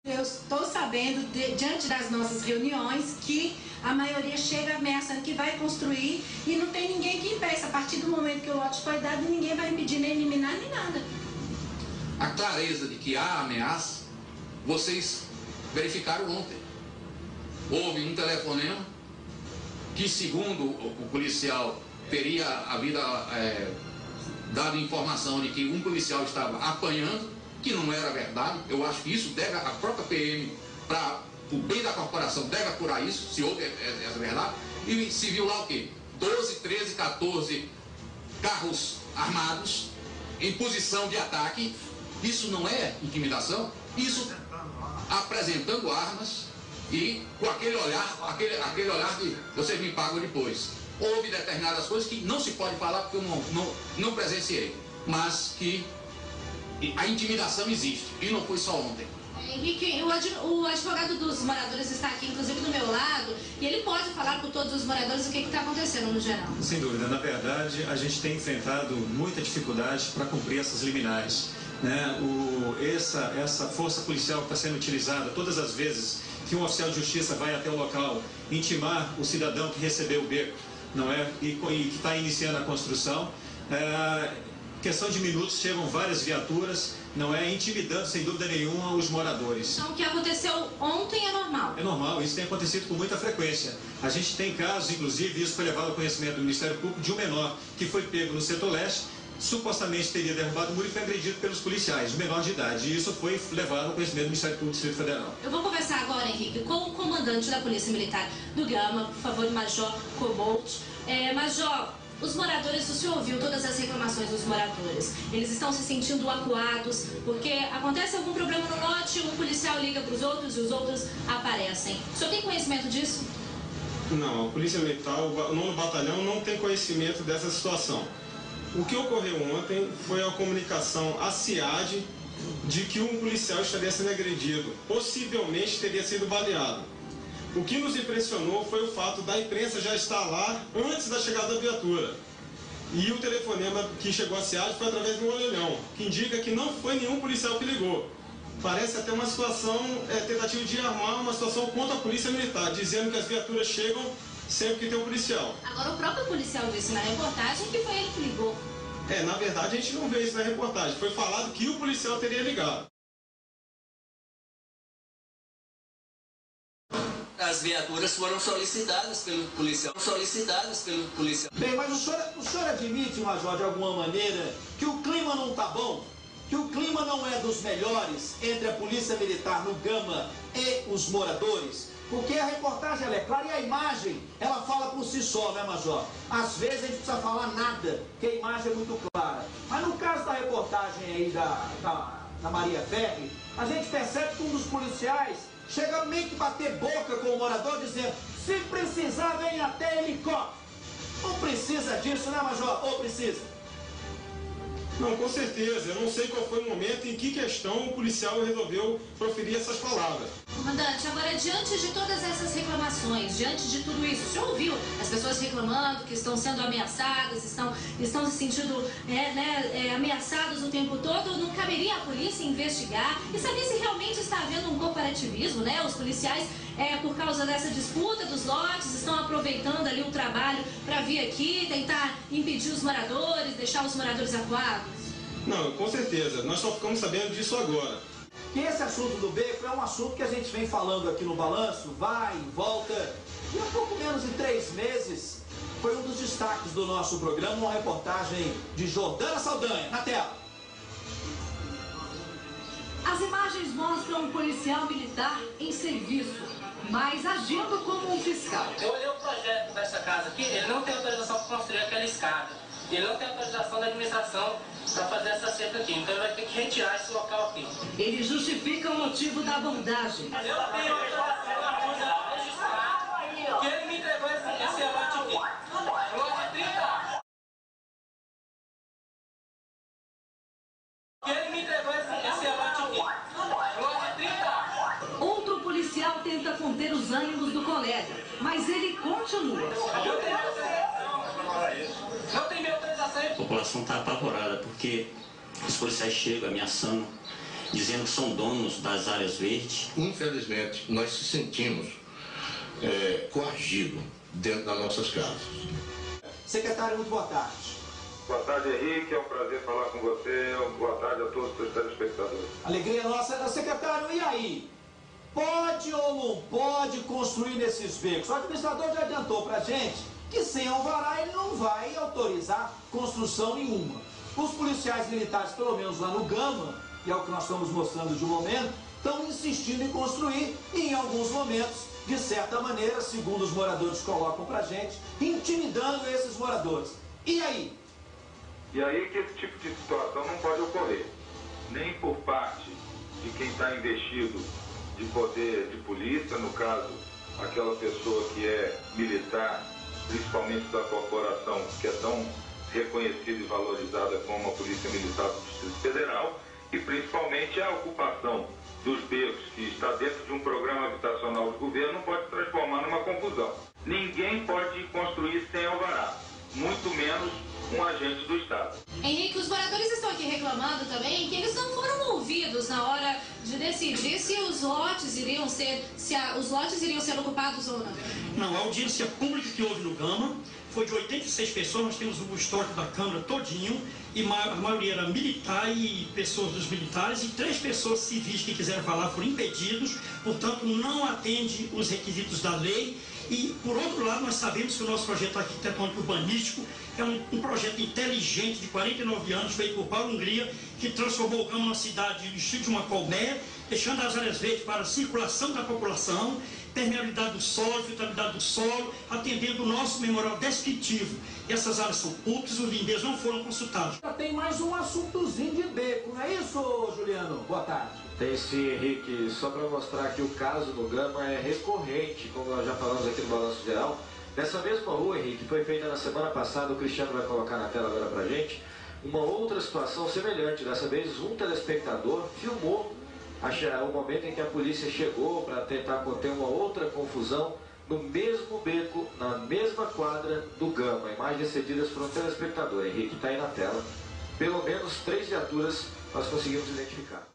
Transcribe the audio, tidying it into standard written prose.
Eu estou sabendo, diante das nossas reuniões, que a maioria chega ameaçando que vai construir e não tem ninguém que impeça. A partir do momento que o lote foi dado, ninguém vai impedir nem eliminar nem nada. A clareza de que há ameaça, vocês verificaram ontem. Houve um telefonema que, segundo o policial, teria dado informação de que um policial estava apanhando, que não era verdade. Eu acho que isso deve, a própria PM, para o bem da corporação, deve apurar isso, se houve essa verdade. E se viu lá o quê? 12, 13, 14 carros armados em posição de ataque. Isso não é intimidação? Isso apresentando armas e com aquele olhar de vocês me pagam depois. Houve determinadas coisas que não se pode falar porque eu não presenciei, mas que a intimidação existe, e não foi só ontem. Henrique, o advogado dos moradores está aqui, inclusive do meu lado, e ele pode falar para todos os moradores o que está acontecendo no geral. Sem dúvida, na verdade, a gente tem enfrentado muita dificuldade para cumprir essas liminares. Né? Essa força policial que está sendo utilizada todas as vezes que um oficial de justiça vai até o local intimar o cidadão que recebeu o beco, não é? E que está iniciando a construção. Questão de minutos, chegam várias viaturas, não é, intimidando sem dúvida nenhuma os moradores. Então o que aconteceu ontem é normal? É normal, isso tem acontecido com muita frequência. A gente tem casos, inclusive, isso foi levado ao conhecimento do Ministério Público, de um menor que foi pego no setor leste, supostamente teria derrubado o muro e foi agredido pelos policiais, menor de idade. E isso foi levado ao conhecimento do Ministério Público do Distrito Federal. Eu vou conversar agora, Henrique, com o comandante da Polícia Militar do Gama, por favor, Major Cobalt. Major, os moradores, o senhor ouviu todas as reclamações dos moradores. Eles estão se sentindo acuados, porque acontece algum problema no lote, um policial liga para os outros e os outros aparecem. O senhor tem conhecimento disso? Não, a Polícia Militar, o 9º Batalhão não tem conhecimento dessa situação. O que ocorreu ontem foi a comunicação à CIAD de que um policial estaria sendo agredido, possivelmente teria sido baleado. O que nos impressionou foi o fato da imprensa já estar lá antes da chegada da viatura. E o telefonema que chegou à CIAD foi através de um orelhão, que indica que não foi nenhum policial que ligou. Parece até uma situação, tentativa de armar uma situação contra a Polícia Militar, dizendo que as viaturas chegam sempre que tem um policial. Agora, o próprio policial disse na reportagem que foi ele que ligou. Na verdade, a gente não vê isso na reportagem. Foi falado que o policial teria ligado. As viaturas foram solicitadas pelo policial. Bem, mas o senhor admite, Major, de alguma maneira, que o clima não está bom? Que o clima não é dos melhores entre a Polícia Militar no Gama e os moradores? Porque a reportagem ela é clara e a imagem, ela fala por si só, né, Major? Às vezes a gente precisa falar nada, que a imagem é muito clara. Mas no caso da reportagem aí da Maria Ferri, a gente percebe que um dos policiais chega meio que bater boca com o morador, dizendo: se precisar, vem até helicóptero. Não precisa disso, né, Major? Ou precisa? Não, com certeza. Eu não sei qual foi o momento em que questão o policial resolveu proferir essas palavras. Comandante, agora, diante de todas essas reclamações, diante de tudo isso, o senhor ouviu as pessoas reclamando que estão sendo ameaçadas, estão se sentindo ameaçados o tempo todo? Não caberia a polícia investigar e saber se realmente está havendo um corporativismo, né? Os policiais, por causa dessa disputa dos lotes, estão aproveitando ali o trabalho para vir aqui, tentar impedir os moradores, deixar os moradores acuados? Não, com certeza. Nós só ficamos sabendo disso agora. Que esse assunto do beco é um assunto que a gente vem falando aqui no Balanço, vai e volta, e há pouco menos de 3 meses foi um dos destaques do nosso programa, uma reportagem de Jordana Saldanha. Na tela. As imagens mostram um policial militar em serviço, mas agindo como um fiscal. Eu olhei o projeto dessa casa aqui, ele não tem autorização para construir aquela escada. Ele não tem autorização da administração para fazer essa cerca aqui, então ele vai ter que retirar esse local aqui. Ele justifica o motivo da abordagem. Eu tenho autorização registrada que ele me entregou esse lote aqui. Lote 30. Que ele me entregou esse lote aqui. Lote 30. Outro policial tenta conter os ânimos do colega, mas ele continua. Não tem minha autorização. A população está apavorada porque os policiais chegam ameaçando dizendo que são donos das áreas verdes. Infelizmente, nós se sentimos coagidos dentro das nossas casas. Secretário, muito boa tarde. Boa tarde, Henrique. É um prazer falar com você. Boa tarde a todos os seus telespectadores. Alegria nossa. Secretário, e aí? Pode ou não pode construir nesses becos? O administrador já adiantou pra gente que sem alvará ele não vai autorizar construção nenhuma. Os policiais militares, pelo menos lá no Gama, que é o que nós estamos mostrando de momento, estão insistindo em construir e em alguns momentos, de certa maneira, segundo os moradores colocam pra gente, intimidando esses moradores. E aí? E aí que esse tipo de situação não pode ocorrer. Nem por parte de quem está investido de poder de polícia, no caso, aquela pessoa que é militar, principalmente da corporação, que é tão reconhecida e valorizada como a Polícia Militar do Distrito Federal, e principalmente a ocupação dos becos, que está dentro de um programa habitacional de governo, não pode se transformar numa confusão. Ninguém pode construir sem alvará, muito menos um agente do Estado. Henrique, os moradores estão aqui reclamando também que eles não foram ouvidos na hora de decidir se os lotes iriam ser, os lotes iriam ser ocupados ou não. Não, a audiência pública que houve no Gama foi de 86 pessoas, nós temos o histórico da Câmara todinho, e a maioria era militar e pessoas dos militares, e 3 pessoas civis que quiseram falar foram impedidos, portanto não atende os requisitos da lei. E, por outro lado, nós sabemos que o nosso projeto arquitetônico urbanístico é um projeto inteligente de 49 anos, feito por Paulo Hungria, que transformou o Gama numa cidade do estilo de uma colmeia, deixando as áreas verdes para a circulação da população, permeabilidade do solo, filtrabilidade do solo, atendendo o nosso memorial descritivo. Essas áreas são públicas, os lindeiros não foram consultados. Tem mais um assuntozinho de beco, não é isso, Juliano? Boa tarde. Tem sim, Henrique. Só para mostrar que o caso do Gama é recorrente, como nós já falamos aqui no Balanço Geral. Nessa mesma rua, Henrique, foi feita na semana passada, o Cristiano vai colocar na tela agora pra gente, uma outra situação semelhante. Dessa vez, um telespectador filmou o momento em que a polícia chegou para tentar conter uma outra confusão no mesmo beco, na mesma quadra do Gama. Imagens cedidas por um telespectador, Henrique, está aí na tela. Pelo menos 3 viaturas nós conseguimos identificar.